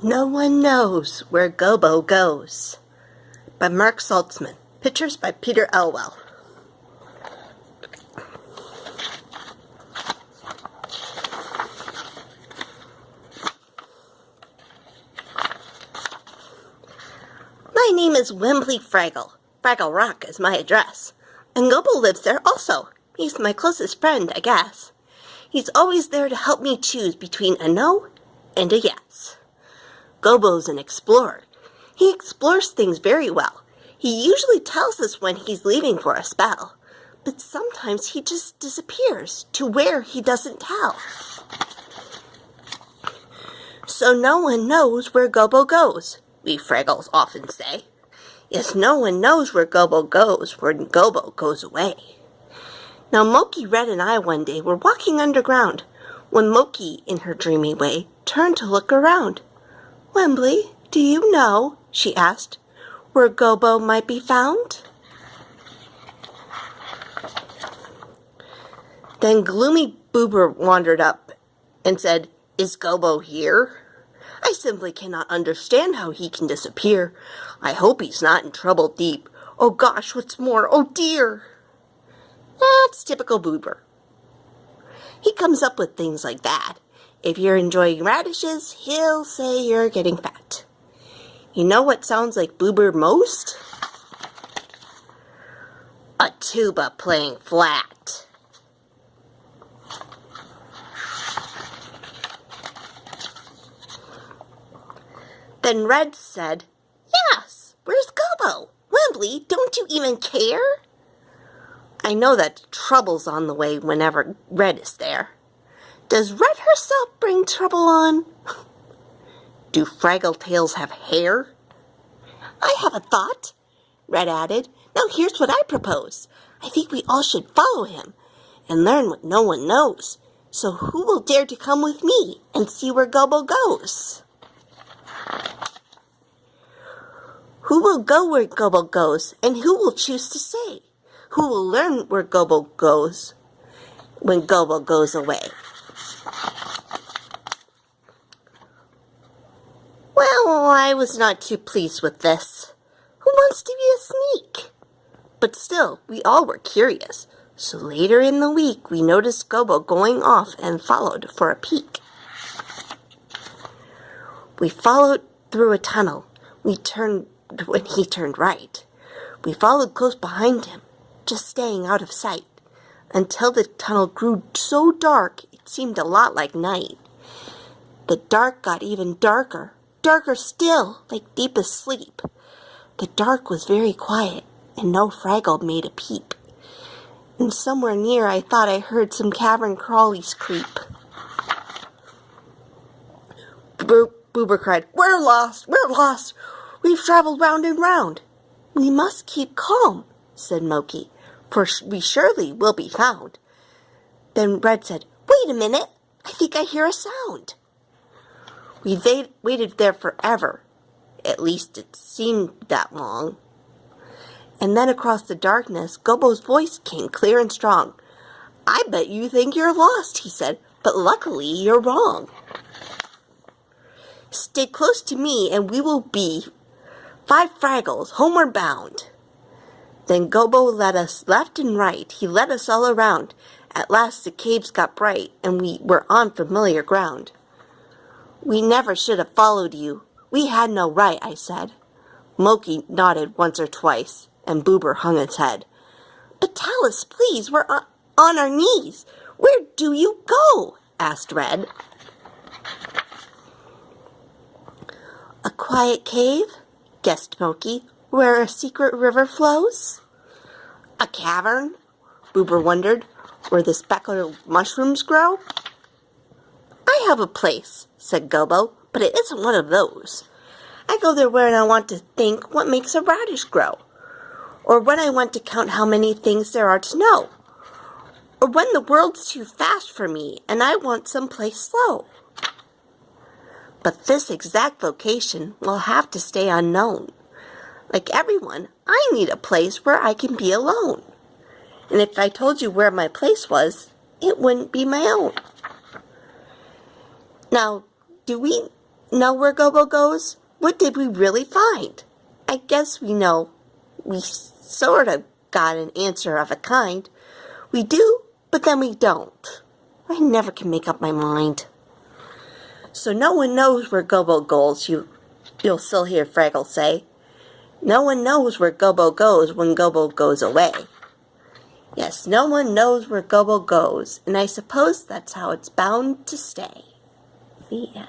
No one knows where Gobo goes. By Mark Saltzman. Pictures by Peter Elwell. My name is Wembley Fraggle. Fraggle Rock is my address. And Gobo lives there also. He's my closest friend, I guess. He's always there to help me choose between a no and a yes. Gobo's an explorer. He explores things very well. He usually tells us when he's leaving for a spell, but sometimes he just disappears to where he doesn't tell. So no one knows where Gobo goes, we Fraggles often say. Yes, no one knows where Gobo goes when Gobo goes away. Now Moki, Red, and I one day were walking underground when Moki, in her dreamy way, turned to look around. "Wembley, do you know," she asked, "where Gobo might be found?" Then gloomy Boober wandered up and said, "Is Gobo here? I simply cannot understand how he can disappear. I hope he's not in trouble deep. Oh gosh, what's more, oh dear." That's typical Boober. He comes up with things like that. If you're enjoying radishes, he'll say you're getting fat. You know what sounds like Boober most? A tuba playing flat. Then Red said, "Yes, where's Gobo? Wembley, don't you even care?" I know that trouble's on the way whenever Red is there. Does Red herself bring trouble on? Do Fraggle Tails have hair? I have a thought, Red added. Now here's what I propose. I think we all should follow him and learn what no one knows. So who will dare to come with me and see where Gobo goes? Who will go where Gobo goes, and who will choose to say? Who will learn where Gobo goes when Gobo goes away? Well, I was not too pleased with this. Who wants to be a sneak? But still, we all were curious. So later in the week, we noticed Gobo going off and followed for a peek. We followed through a tunnel. We turned when he turned right. We followed close behind him, just staying out of sight, until the tunnel grew so dark it seemed a lot like night. The dark got even darker, darker still, like deepest sleep. The dark was very quiet, and no Fraggle made a peep. And somewhere near I thought I heard some cavern crawlies creep. Boober cried, "We're lost! We're lost! We've traveled round and round." "We must keep calm," said Moki, "for we surely will be found." Then Red said, "Wait a minute, I think I hear a sound." We waited there forever. At least it seemed that long. And then across the darkness, Gobo's voice came clear and strong. "I bet you think you're lost," he said, "but luckily you're wrong. Stay close to me and we will be 5 Fraggles homeward bound." Then Gobo led us left and right. He led us all around. At last the caves got bright, and we were on familiar ground. "We never should have followed you. We had no right," I said. Moki nodded once or twice, and Boober hung his head. "But tell us, please, we're on our knees. Where do you go?" asked Red. "A quiet cave," guessed Moki, "where a secret river flows." "A cavern?" Boober wondered, "where the speckled mushrooms grow?" "I have a place," said Gobo, "but it isn't one of those. I go there when I want to think what makes a radish grow, or when I want to count how many things there are to know, or when the world's too fast for me and I want someplace slow. But this exact location will have to stay unknown. Like everyone, I need a place where I can be alone. And if I told you where my place was, it wouldn't be my own. Now, do we know where Gobo goes? What did we really find? I guess we know. We sort of got an answer of a kind. We do, but then we don't. I never can make up my mind. So no one knows where Gobo goes, you'll still hear Fraggle say. No one knows where Gobo goes when Gobo goes away. Yes, no one knows where Gobo goes, and I suppose that's how it's bound to stay. The end.